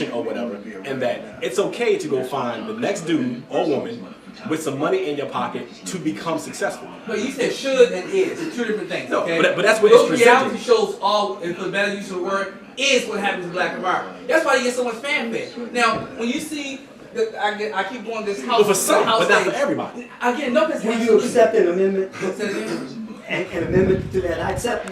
or whatever, and that it's okay to go find the next dude or woman with some money in your pocket to become successful. But you said should and is. It's two different things. Okay? No, but that's what it's presented. Reality shows all, and for the better use of the word, is what happens in Black America. That's why you get so much fanfare. Now, when you see, I keep going this house. But for some, but not for everybody. Again, no, that's Will you accept an amendment? Say it again? An amendment to that? I accept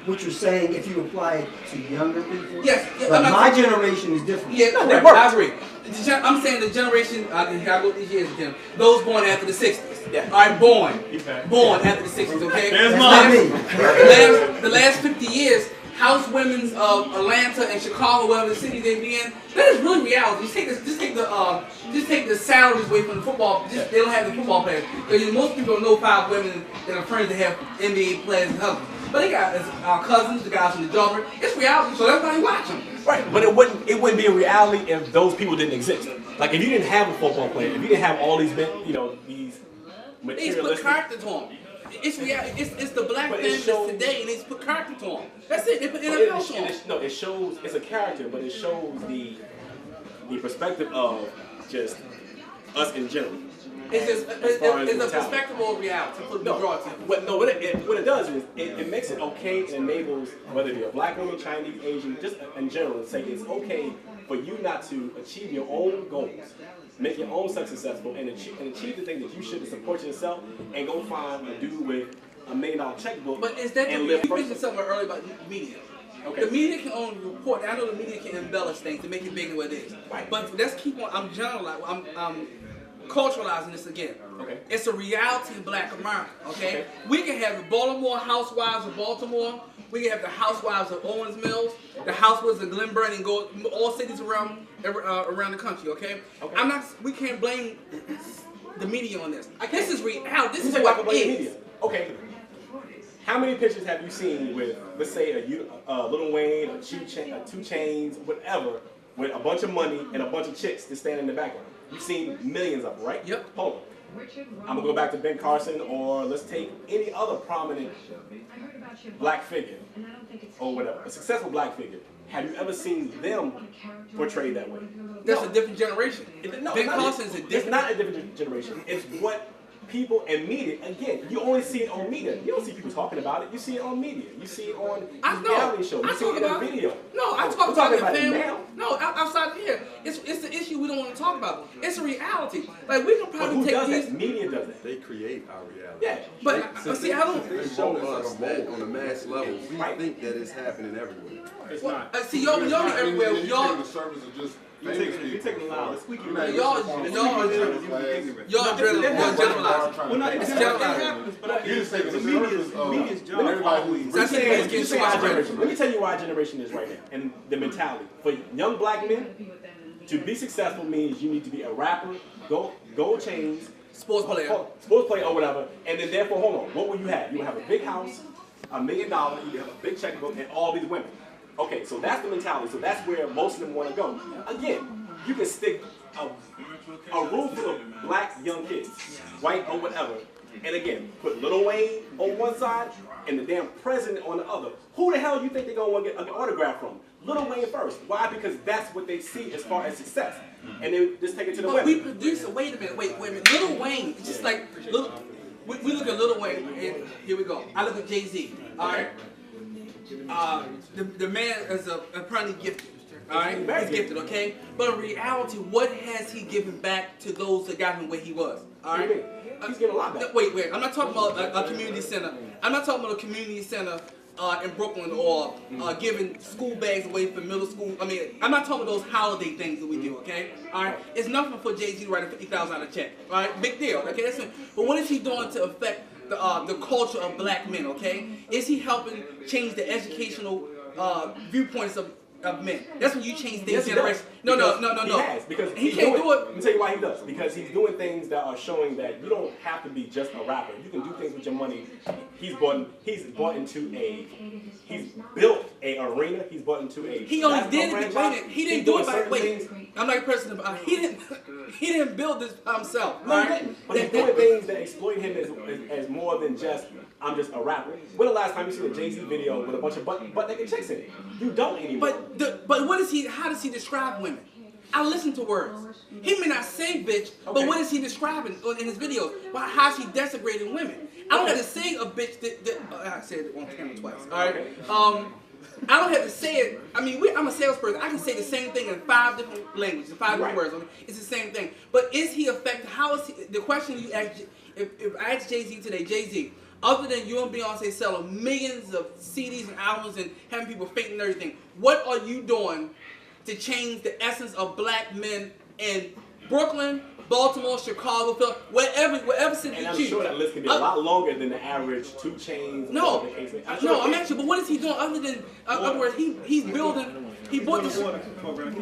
what you're saying if you apply it to younger people. Yes. But my generation is different. Yeah, no, I agree. I'm saying the generation, I go these years again, those born after the 60s. Yeah. All right, born after the 60s, okay? There's mine. The last 50 years, housewomen of Atlanta and Chicago, whatever the city they be in, that is really reality. Just take the salaries away from the football. They don't have the football players. Because most people don't know 5 women that are friends that have NBA players and husbands. But they got our cousins, the guys from the drummer. It's reality, so that's why you watch them. Right, but it wouldn't be a reality if those people didn't exist. Like if you didn't have a football player, if you didn't have all these, these They just put character to them. It's reality. It's the black man today, and they just put character to them. That's it. They put NFL to them. No, it shows it's a character, but it shows the perspective of just us in general. It's a perspective of reality. What it does is it makes it okay and enables whether it be a black woman, Chinese, Asian, just in general, say it's okay for you not to achieve your own goals, make your own self successful, and achieve the thing that you should to support yourself, and go find a dude with $1 million checkbook. But is that and you live mentioned something earlier about media? Okay. The media can only report. I know the media can embellish things to make it bigger than what it is. Right. But let's keep on. I'm generalizing. I'm culturalizing this again. Okay. It's a reality in Black America. Okay. We can have the Baltimore housewives of Baltimore. We can have the housewives of Owens Mills, the housewives of Glen Burnie, and go all cities around the country. Okay. We can't blame the media on this. This is reality. This is what it is. Okay. How many pictures have you seen with, let's say, a Lil Wayne, or 2 Chainz, whatever, with a bunch of money and a bunch of chicks that stand in the background? You've seen millions of them, right? Yep. Hold on. I'm going to go back to Ben Carson, or let's take any other prominent black figure, or whatever, a successful black figure. Have you ever seen them portrayed that way? That's a different generation. Ben Carson is a different... It's not a different generation. It's what people and media, again, you only see it on media. You don't see people talking about it. You see it on media. You see it on reality shows. You see it in a video. No, I talk about it, family. Now. No, outside of here. It's the issue we don't want to talk about. It's a reality. Like we can probably take these. That? Media does it. They create our reality. Yeah, but see, I don't. They show us that on a mass level. We think that it's happening everywhere. It's not. See, y'all be everywhere. Y'all. The service are just. You take a lot of squeaky. Y'all generalizing. It's generalizing. But you just say the media's job. Let me tell you why our generation is right now, and the mentality for young black men to be successful means you need to be a rapper, gold chains, sports player, or whatever, and then therefore, hold on, what will you have? You will have a big house, $1 million, you have a big checkbook, and all these women. Okay, so that's the mentality. So that's where most of them want to go. Again, you can stick a room full of black young kids, white or whatever, and again, put Lil Wayne on one side and the damn president on the other. Who the hell do you think they're going to want to get an autograph from? Lil Wayne first. Why? Because that's what they see as far as success. And then just take it to the women. We produce it. Wait a minute. Lil Wayne, it's just like, we look at Lil Wayne, and here we go. I look at Jay-Z, all right? The man is apparently gifted. All right, he's gifted, okay? But in reality, what has he given back to those that got him where he was? All right, he's getting a lot back. Wait. I'm not talking about a community center. I'm not talking about a community center in Brooklyn or giving school bags away for middle school. I mean, I'm not talking about those holiday things that we do, okay? All right, it's nothing for Jay-Z to write a $50,000 check. All right, big deal, okay? That's it. But what is he doing to affect the culture of black men, okay? Is he helping change the educational viewpoints of men? That's when you change things. Generation. No. He has, because he can't do it. Let me tell you why he does. Because he's doing things that are showing that you don't have to be just a rapper. You can do things with your money. He's built a arena. He's bought into a. He only did it. He didn't do it by wait. I'm not a president. He didn't build this by himself. No, he didn't. But he's doing things that exploit him as more than just I'm just a rapper. When the last time you seen a Jay-Z video with a bunch of butt naked chicks in it? You don't anymore. But what is he? How does he describe women? I listen to words. He may not say bitch, but what is he describing in his videos? How's he desecrating women? I don't have to say a bitch I said it on camera twice. All right. I don't have to say it. I mean, I'm a salesperson. I can say the same thing in 5 different languages, 5 different words. It's the same thing. But is he affected? How is he? The question you ask, if I ask Jay-Z today, Jay-Z, other than you and Beyonce selling millions of CDs and albums and having people fainting and everything, what are you doing to change the essence of black men in Brooklyn, Baltimore, Chicago, whatever city you choose? And I'm sure that list can be a lot longer than the average 2 Chainz. No, I'm actually. But what is he doing other than? Other words, he's building. He bought the water program.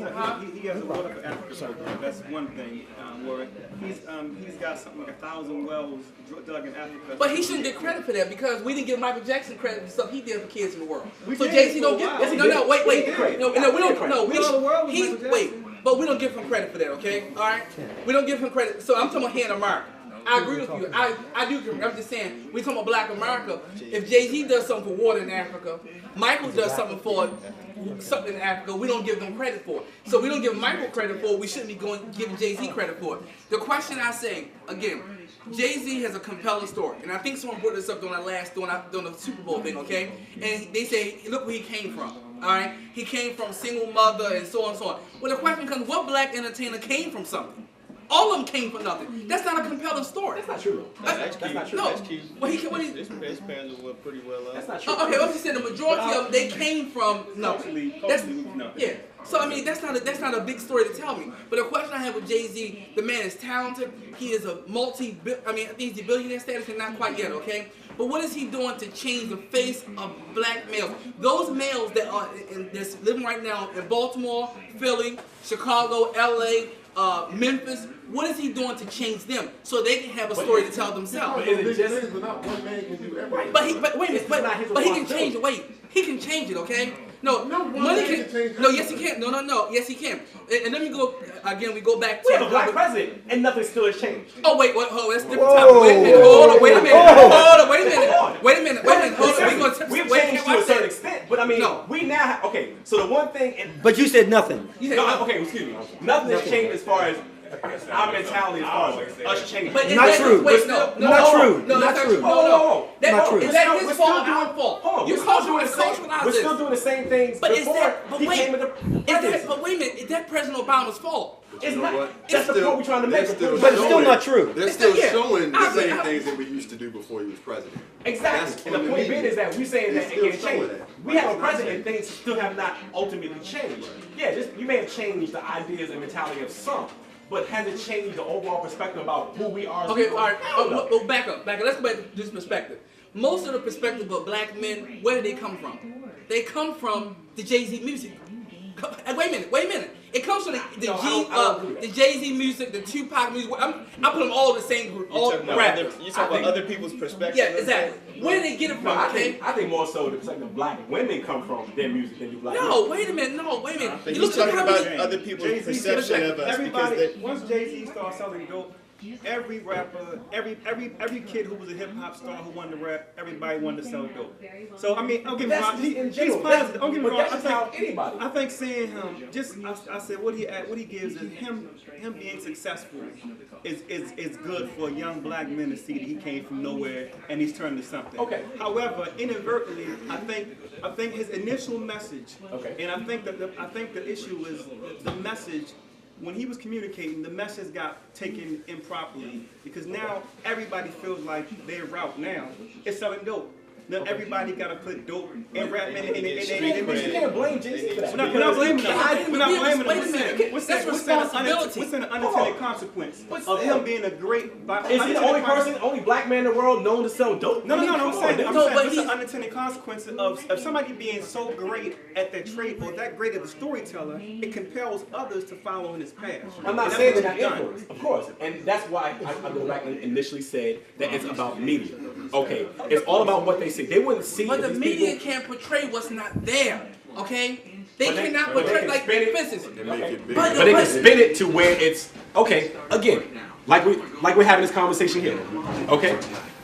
He has a water for Africa program. That's one thing. Where he's got something like 1,000 wells dug in Africa. But he shouldn't get credit for that because we didn't give Michael Jackson credit for stuff he did for kids in the world. So Jay-Z don't get. No, wait. No, we don't. No, but we don't give him credit for that. Okay, all right. We don't give him credit. So I'm talking about here in America. I agree with you. I do. I'm just saying, we talking about Black America. If Jay-Z does something for water in Africa, Michael does something for something in Africa, we don't give them credit for it. So we don't give Michael credit for it, we shouldn't be giving Jay-Z credit for it. The question I say, again, Jay-Z has a compelling story. And I think someone brought this up during the Super Bowl thing, okay? And they say, look where he came from. Alright? He came from single mother and so on and so on. Well, the question comes, what black entertainer came from something? All of them came from nothing. That's not a compelling story. That's not true. That's not true. No. That's true. Well, His parents were pretty well off. That's not true. Okay, what you said, the majority of them, they came from nothing. Yeah. So I mean, that's not a big story to tell me. But the question I have with Jay-Z, the man is talented. He is a I think he's a billionaire status, and not quite yet. Okay. But what is he doing to change the face of black males? Those males that are that's living right now in Baltimore, Philly, Chicago, LA, Memphis, what is he doing to change them so they can have a story to tell themselves? But is it just not one man can do everything? But wait a minute, but he can change it. Wait, he can change it, okay? No, money can. No, yes he can. No, yes he can. And let me go again. We go back to. We have a black president, and nothing still has changed. Oh wait, that's a different topic. Wait a minute. Hold on. Wait a minute. Hold on. We've changed to a certain extent, but I mean, we now have, okay. So the one thing. But you said nothing. Okay, excuse me. Nothing has changed as far as our mentality, as far as us changing. But not true. Not true. Not true. No. Not true. Is that his fault or our fault? You're culturalizing. We're still doing the same things before he came into presidency. But wait a minute, is that President Obama's fault? It's not. That's the point we're trying to make. But it's still not true. They're still showing the same things that we used to do before he was president. Exactly. And the point being is that we're saying that it can't change. We have a president, things still have not ultimately changed. Yeah, you may have changed the ideas and mentality of some, but has it changed the overall perspective about who we are? Okay, all right. Well, back up. Let's go back to this perspective. Most of the perspective of black men, where do they come from? They come from the Jay-Z music. Wait a minute. It comes from the Jay-Z music, the Tupac music. I put them all in the same group, all rappers. You talk about other people's perspective. Yeah, exactly. Where do they get it from? I think more so the perspective black women come from their music than do black men. No, wait a minute. You look talking about other people's perception of us. Everybody, once Jay-Z started selling dope, every rapper, every kid who was a hip hop star who wanted to rap, everybody wanted to sell dope. So I mean, don't get me wrong, he's positive. Don't get me wrong. I think seeing him, I said what he gives is him being successful is good for a young black man to see that he came from nowhere and he's turned to something. Okay. However, inadvertently, I think his initial message, and I think the issue is the message. When he was communicating, the message got taken improperly because now everybody feels like their route now is selling dope. Now everybody got to put dope and rap in You can't blame Jay-Z for that. We're not blaming them. We're not blaming them. Wait a minute. That's responsibility. What's an unintended consequence of him being a great... Is he the only black man in the world known to sell dope? No, I'm saying what's the unintended consequence of somebody being so great at their trade or that great of a storyteller, it compels others to follow in his path. I'm not saying they're not influenced, of course. And that's why I go back and initially said that it's about media. Okay, it's all about what they see. They wouldn't see. But the media can't portray what's not there. Okay, they cannot portray like business. But they can spin it to where it's okay. Again, like we're having this conversation here. Okay,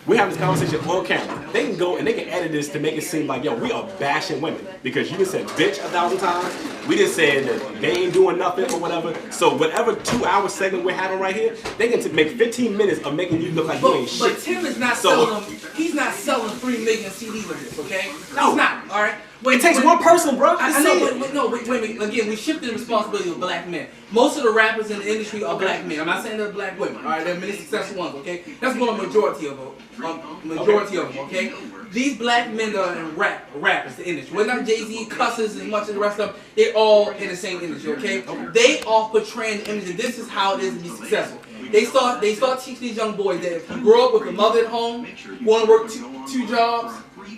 we're having this conversation on camera. They can go and they can edit this to make it seem like, yo, we are bashing women. Because you just said bitch 1,000 times. We just said that they ain't doing nothing or whatever. So whatever 2-hour segment we're having right here, they can make 15 minutes of making you look like you ain't shit. But Tim is not selling, he's not selling 3 million CDs of this, okay? No. He's not, all right? It takes one person, bro. I know, but wait a minute. Again, we shifted the responsibility of black men. Most of the rappers in the industry are black men. I'm not saying they're black women. All right, there are many successful ones. Okay, that's one of the majority of them. Okay, these black men that are in rappers, the industry. Whether not Jay-Z, cusses, and much of the rest of them, they're all in the same industry. Okay, they are portraying the image, and this is how it is to be successful. They start teaching these young boys that if you grow up with a mother at home, want to work two jobs.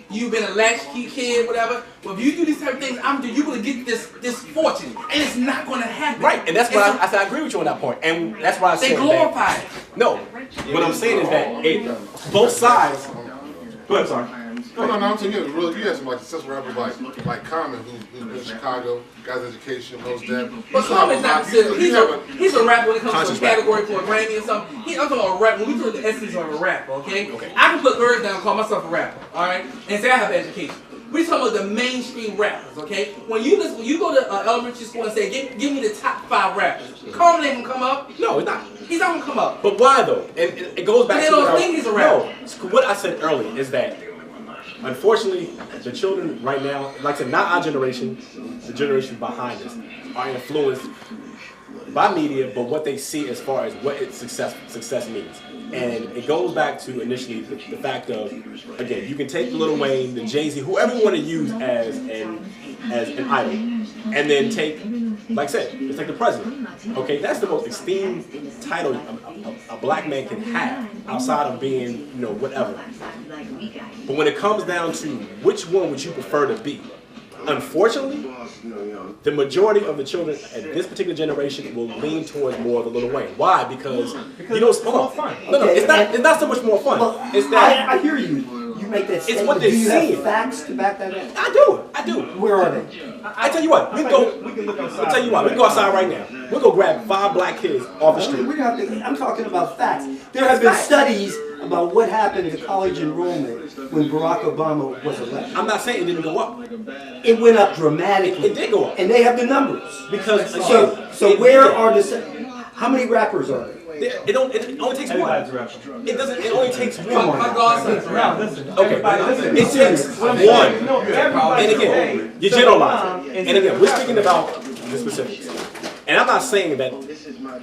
You've been a latchkey kid, whatever. Well, if you do these type of things, you're gonna get this fortune, and it's not gonna happen. Right, and that's why I said I agree with you on that point, and that's why I said they glorify it. No, what I'm saying is that both sides. Go ahead, sorry. No, I'm saying you had some like successful rappers like Common, who's been in Chicago, got his education, knows that. But Common's not considered. He's a rapper when it comes to a category for a Grammy or something. I'm talking about a rap. When we talk the essence of a rapper, okay? I can put words down and call myself a rapper, all right, and say I have education. We're talking about the mainstream rappers, okay? When you go to elementary school and say, give me the top 5 rappers, Common ain't gonna come up. No, it's not. He's not gonna come up. But why though? It goes back to. They don't think he's a rapper. No, what I said earlier is that. Unfortunately, the children right now, like I said, not our generation, the generation behind us, are influenced by media, but what they see as far as what success means. And it goes back to initially the fact of, again, you can take Lil Wayne, the Jay-Z, whoever you want to use as an idol, and then take, like I said, it's like the president. Okay, that's the most esteemed title a black man can have outside of being, whatever. But when it comes down to which one would you prefer to be, unfortunately, the majority of the children at this particular generation will lean towards more of the Lil Wayne. Why? Because it's more fun. No, it's not so much more fun. Well, it's that I hear you. You make that statement. It's what they're seeing. Do you have facts to back that up? I do. Where are they? I tell you what, we can look outside. I'll tell you what, we can go outside right now. We'll go grab 5 black kids off the street. I'm talking about facts. There have been studies about what happened to college enrollment when Barack Obama was elected. I'm not saying it didn't go up. It went up dramatically. It did go up. And they have the numbers. Because so where are how many rappers are there? It only takes one. It only takes one. My godson's a rapper. Okay. It takes one. And again, you generalize it. And again, we're speaking about the specifics. And I'm not saying that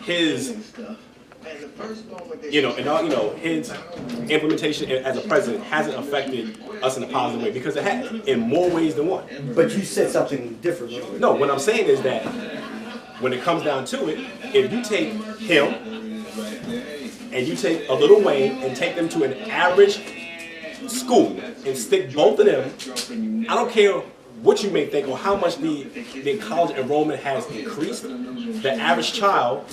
his his implementation as a president hasn't affected us in a positive way, because it has, in more ways than one. But you said something different. No, what I'm saying is that when it comes down to it, if you take him and you take a Lil Wayne and take them to an average school and stick both of them, I don't care what you may think or how much the college enrollment has increased, the average child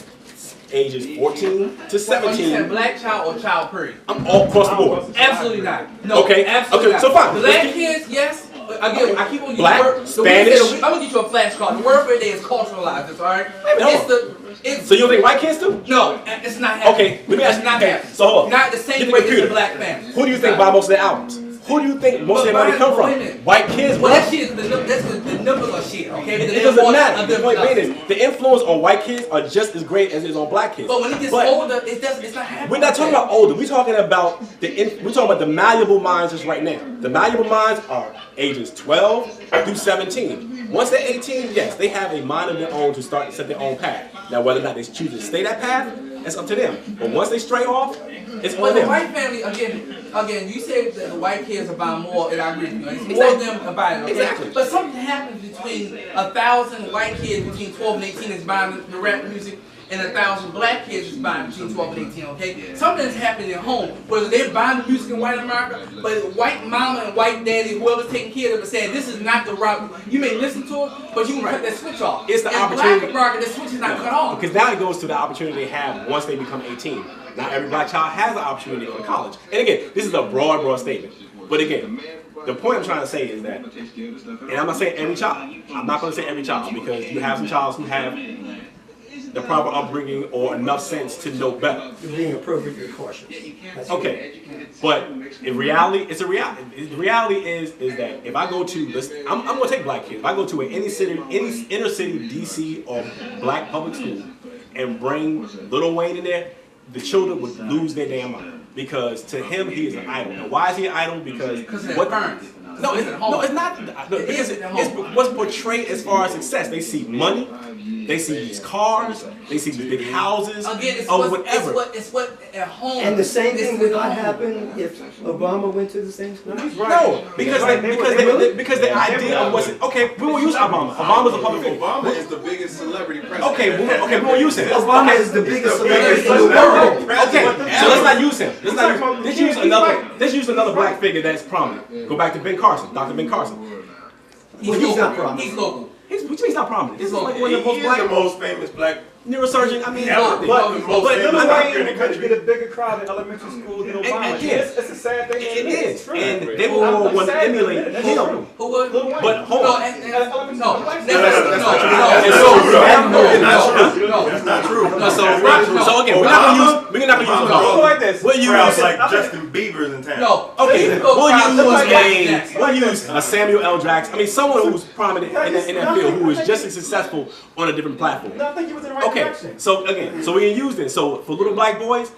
ages 14 to 17. You said black child or child period? I'm all across the board. Absolutely not. No, okay, absolutely not. So fine. Black kids, yes. Again, I keep on using black, the word. Spanish. I'm gonna get you a flashcard. The word for today is culturalized. All right. So you don't think white kids do? No, it's not happening. Okay, let me ask you. Not happening. So hold on. Not the same way as a black family. Who do you think buy most of their albums? Who do you think most of their money come from? White kids. Well, that shit, that's the numbers are shit. Okay. It doesn't matter. The point being is, the influence on white kids are just as great as it is on black kids. But when it gets older, it's not happening. We're not talking about older. We're talking about the malleable minds just right now. The malleable minds are ages 12 through 17. Once they're 18, yes, they have a mind of their own to start to set their own path. Now, whether or not they choose to stay that path, that's up to them. But once they stray off, it's on them. The white family, again, you said that the white kids are buying more, and I agree with you. It's more of them are buying, okay? Exactly. But something happens between 1,000 white kids between 12 and 18 is buying the rap music, and 1,000 black kids is buying between 12 and 18, okay? Something's happening at home, whether they're buying the music in white America, but white mama and white daddy, whoever's taking care of them, is saying this is not the route. You may listen to it, but you can cut that switch off. It's the opportunity. In black America, that switch is not cut off. Because now it goes to the opportunity they have once they become 18. Not every black child has the opportunity to go to college. And again, this is a broad statement. But again, the point I'm trying to say is that, and I'm not saying every child. I'm not going to say every child, because you have some childs who have the proper upbringing or enough sense to know better. You're being appropriately cautious. Okay, but in reality, it's a reality. The reality is that if I go to, I'm gonna take black kids. If I go to any inner city DC or black public school and bring Lil Wayne in there, the children would lose their damn mind because to him he is an idol. And why is he an idol? Because what? No, it's not. No, because it's what's portrayed as far as success. They see money, they see these cars, they see these big houses, or whatever. It's what at home. And the same thing would not happen if Obama went to the same school? No, because the idea of what's okay, we will use Obama. Obama's a public figure. Obama is the biggest celebrity president. Okay, we will use him. Obama is the biggest celebrity in the world. Okay, so let's not use him. Let's use another black figure that's prominent. Go back to Ben Carson, Dr. Ben Carson. He's not prominent. He's local. He's not prominent. He's like He one of the most is black the most famous black neurosurgeon. I mean, ever. but famous doctor in the Wayne country. get a bigger crowd in elementary schools than Obama. It's a sad thing. it is, and they will all want to emulate him. Who would? But hold on. That's not true. So again, we're not gonna use Go like this. We'll use Crowds like Justin Bieber's in town. No. okay. We'll use a Samuel L. Jackson. I mean, someone who's prominent in that field who is just as successful on a different platform. No, I think he was in the right Okay, direction. so again, so we can use this. So for little black boys,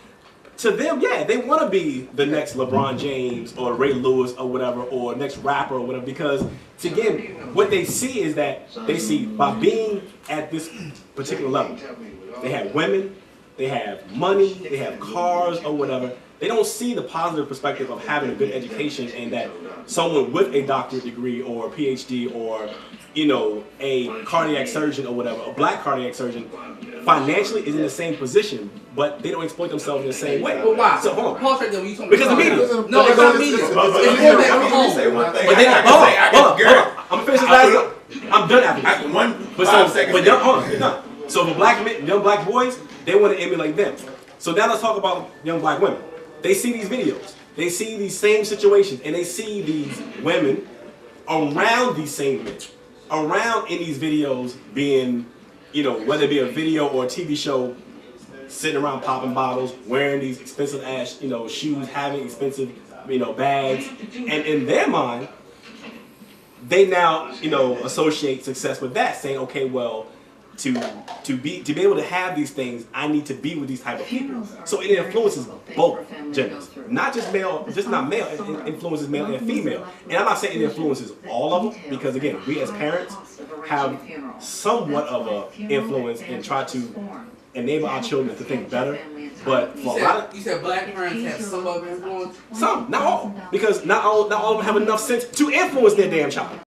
to them, yeah, they want to be the next LeBron James or Ray Lewis or whatever, or next rapper or whatever, because again, what they see is that they see by being at this particular level, they have women, they have money, they have cars or whatever. They don't see the positive perspective of having a good education and that someone with a doctorate degree or a PhD or, you know, a cardiac surgeon or whatever, a black cardiac surgeon, financially is in the same position, but they don't exploit themselves in the same way. Well, why? So hold on. Pause right there when you talking Because the about media. No, it's not media. It's going back home. But then, hold on. I'm gonna finish this last. I'm done after After this. one, But 5 so, seconds. but young, hold on, you're done. So for black men, young black boys, they want to emulate them. So now let's talk about young black women. They see these videos, they see these same situations, and they see these women around these same men, around in these videos being, you know, whether it be a video or a TV show, sitting around popping bottles, wearing these expensive ass, you know, shoes, having expensive, you know, bags, and in their mind, they now, you know, associate success with that, saying, okay, well, to be able to have these things, I need to be with these type of people. So it influences both genders, not just male, just not male. It influences male and female. And I'm not saying it influences all of them, because again, we as parents have somewhat of an influence and try to enable our children to think better. But for a lot of, You said black parents have some of influence? some, not all, because not all of them have enough sense to influence their damn child.